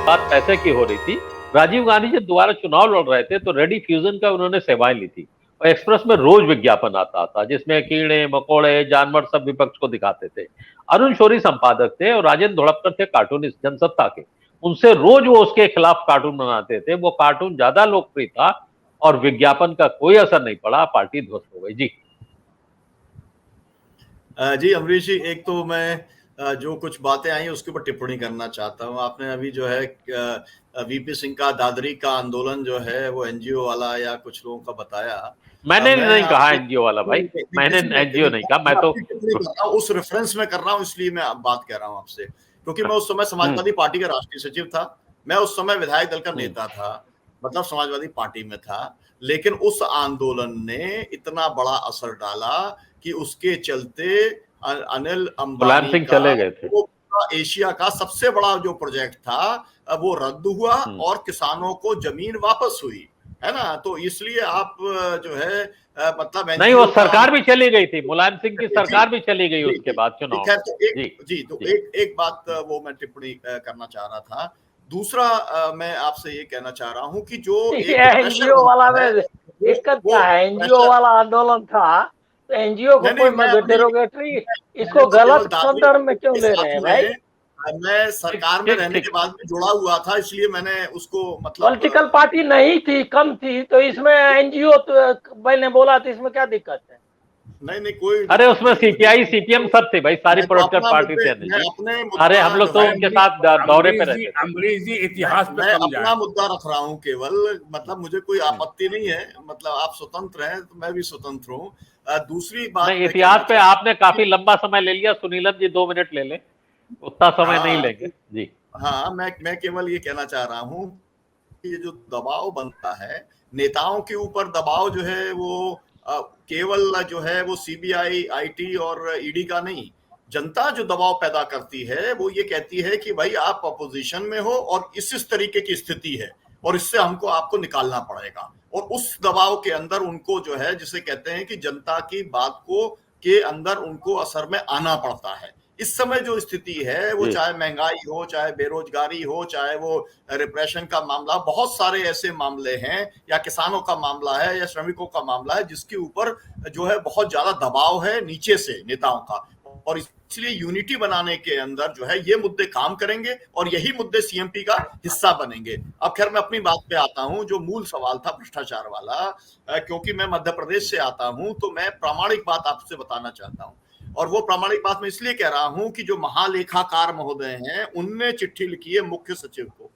बात पैसे की हो रही थी, राजीव गांधी जब दोबारा चुनाव लड़ रहे थे तो रेडी फ्यूजन का उन्होंने सेवाएं ली थी और एक्सप्रेस में रोज विज्ञापन आता था जिसमें कीड़े मकोड़े जानवर सब विपक्ष को दिखाते थे। अरुण शौरी संपादक थे और राजेंद्र धोड़पकर थे कार्टूनिस्ट जनसत्ता के। उनसे रोज वो उसके खिलाफ कार्टून बनाते थे। वो कार्टून ज्यादा लोकप्रिय था और विज्ञापन का कोई असर नहीं पड़ा, पार्टी ध्वस्त हो गई। जी जी अमरीश जी, एक तो मैं जो कुछ बातें आई उसके ऊपर टिप्पणी करना चाहता हूँ। आपने अभी जो है वीपी सिंह का दादरी का आंदोलन जो है वो एनजीओ वाला या कुछ लोगों का बताया। मैंने मैं नहीं कहा आपको एनजीओ वाला भाई, मैंने एनजीओ नहीं कहा, मैं तो टिप्पणी कर रहा हूँ, उस रेफरेंस में कर रहा हूँ, इसलिए मैं बात कर रहा हूँ आपसे, क्योंकि मैं उस समय समाजवादी पार्टी का राष्ट्रीय सचिव था। मैं उस समय विधायक दल का नेता था, मतलब समाजवादी पार्टी में था। लेकिन उस आंदोलन ने इतना बड़ा असर डाला कि उसके चलते अनिल मुलायम अंबानी सिंह का चले गए थे। वो एशिया का सबसे बड़ा जो प्रोजेक्ट था वो रद्द हुआ और किसानों को जमीन वापस हुई, है ना। तो इसलिए आप जो है मतलब नहीं, वो एनजीओ का सरकार भी चली गई थी, मुलायम सिंह की सरकार भी चली गई उसके बाद चुनाव खैर में। तो जी जी एक बात वो मैं टिप्पणी करना चाह रहा था। दूसरा मैं आपसे ये कहना चाह रहा हूँ कि जो एक प्रेशर एनजीओ वाला बनता है में दिक्कत वो क्या है? एनजीओ प्रेशर वाला आंदोलन था तो एनजीओ को नहीं, कोई डेरोगेटरी मैंने इसको तो केवल गलत दादरी संदर्भ में क्यों के ले रहे साथ हैं भाई? में मैं सरकार में रहने के बाद भी जुड़ा हुआ था, इसलिए मैंने उसको मतलब पॉलिटिकल पार्टी नहीं थी, कम थी, तो इसमें एनजीओ तो मैंने बोला तो इसमें क्या दिक्कत है? नहीं कोई अरे उसमें नहीं, सीपीआई सीपीएम सब थे भाई, सारी पॉलिटिकल पार्टी थे मैं अपने अरे मुद्दा हम लोग जो तो है उनके साथ दौरे पे रहते थे। अमरीश जी इतिहास पे मैं कम अपना जाए। मुद्दा रख रहा हूँ केवल, मतलब मुझे कोई आपत्ति नहीं है, मतलब आप स्वतंत्र हैं तो मैं भी स्वतंत्र हूँ। दूसरी बात नहीं, मैं इतिहास पे कहना आपने काफी लंबा समय ले लिया, सुनीलन जी 2 मिनट ले लें, उतना समय नहीं लेंगे। जी हाँ, मैं केवल ये कहना चाह रहा हूँ कि ये जो दबाव बनता है नेताओं के ऊपर, दबाव जो है वो केवल जो है वो सीबीआई, आईटी और ईडी का नहीं, जनता जो दबाव पैदा करती है वो ये कहती है कि भाई आप अपोजिशन में हो और इस तरीके की स्थिति है और इससे हमको आपको निकालना पड़ेगा। और उस दबाव के अंदर उनको जो है, जिसे कहते हैं कि जनता की बात को के अंदर उनको असर में आना पड़ता है। इस समय जो स्थिति है वो चाहे महंगाई हो, चाहे बेरोजगारी हो, चाहे वो रिप्रेशन का मामला, बहुत सारे ऐसे मामले हैं, या किसानों का मामला है या श्रमिकों का मामला है, जिसके ऊपर जो है बहुत ज्यादा दबाव है नीचे से नेताओं का। और इसलिए यूनिटी बनाने के अंदर जो है ये मुद्दे काम करेंगे और यही मुद्दे सीएमपी का हिस्सा बनेंगे। अब खैर मैं अपनी बात पे आता हूं, जो मूल सवाल था भ्रष्टाचार वाला, क्योंकि मैं मध्य प्रदेश से आता हूं तो मैं प्रामाणिक बात आपसे बताना चाहता हूं। और वो प्रामाणिक बात मैं इसलिए कह रहा हूं कि जो महालेखाकार महोदय हैं उनने चिट्ठी लिखी है मुख्य सचिव को।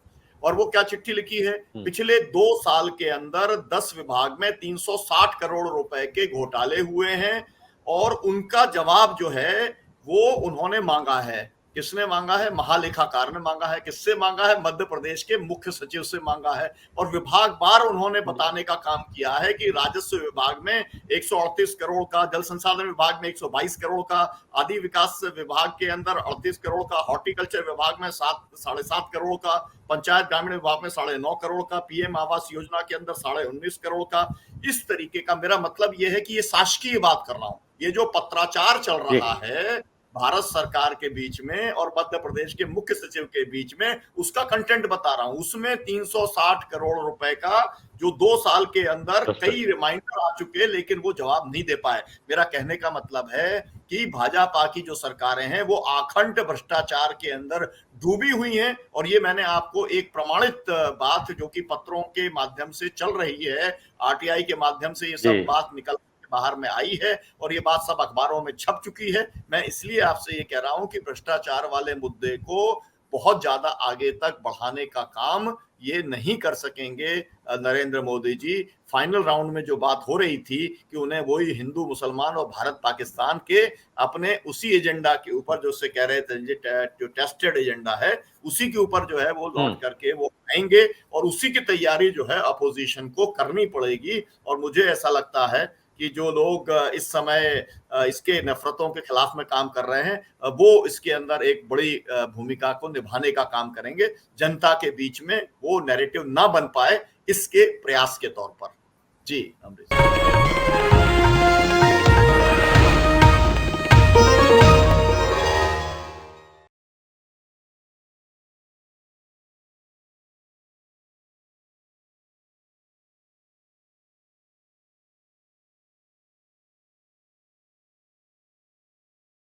और वो क्या चिट्ठी लिखी है? पिछले 2 साल के अंदर 10 विभाग में 360 करोड़ रुपए के घोटाले हुए हैं और उनका जवाब जो है वो उन्होंने मांगा है। किसने मांगा है? महालेखाकार ने मांगा है। किससे मांगा है? मध्य प्रदेश के मुख्य सचिव से मांगा है। और विभाग बार उन्होंने बताने का काम किया है कि राजस्व विभाग में 138 करोड़ का, जल संसाधन विभाग में 122 करोड़ का, आदि विकास विभाग के अंदर 38 करोड़ का, हॉर्टिकल्चर विभाग में 7.5 करोड़ का, पंचायत ग्रामीण विभाग में 9.5 करोड़ का, पीएम आवास योजना के अंदर 19.5 करोड़ का। इस तरीके का, मेरा मतलब यह है कि ये शासकीय बात कर रहा हूं, ये जो पत्राचार चल रहा है भारत सरकार के बीच में और मध्य प्रदेश के मुख्य सचिव के बीच में, उसका कंटेंट बता रहा हूं। उसमें 360 करोड़ रुपए का जो 2 साल के अंदर कई रिमाइंडर आ चुके, लेकिन वो जवाब नहीं दे पाए। मेरा कहने का मतलब है कि भाजपा की जो सरकारें हैं वो आखंड भ्रष्टाचार के अंदर डूबी हुई हैं। और ये मैंने आपको एक प्रमाणित बात, जो कि पत्रों के माध्यम से चल रही है, आरटीआई के माध्यम से ये सब बात निकल बाहर में आई है और ये बात सब अखबारों में छप चुकी है। मैं इसलिए आपसे ये कह रहा हूं कि भ्रष्टाचार वाले मुद्दे को बहुत ज्यादा आगे तक बढ़ाने का काम ये नहीं कर सकेंगे नरेंद्र मोदी जी। फाइनल राउंड में जो बात हो रही थी कि उन्हें वही हिंदू मुसलमान और भारत पाकिस्तान के अपने उसी एजेंडा के ऊपर, जो से कह रहे थे जो टेस्टेड एजेंडा है, उसी के ऊपर जो है वो लौट करके वो आएंगे और उसी की तैयारी जो है अपोजिशन को करनी पड़ेगी। और मुझे ऐसा लगता है कि जो लोग इस समय इसके नफरतों के खिलाफ में काम कर रहे हैं वो इसके अंदर एक बड़ी भूमिका को निभाने का काम करेंगे, जनता के बीच में वो नैरेटिव ना बन पाए इसके प्रयास के तौर पर। जी अमरीश।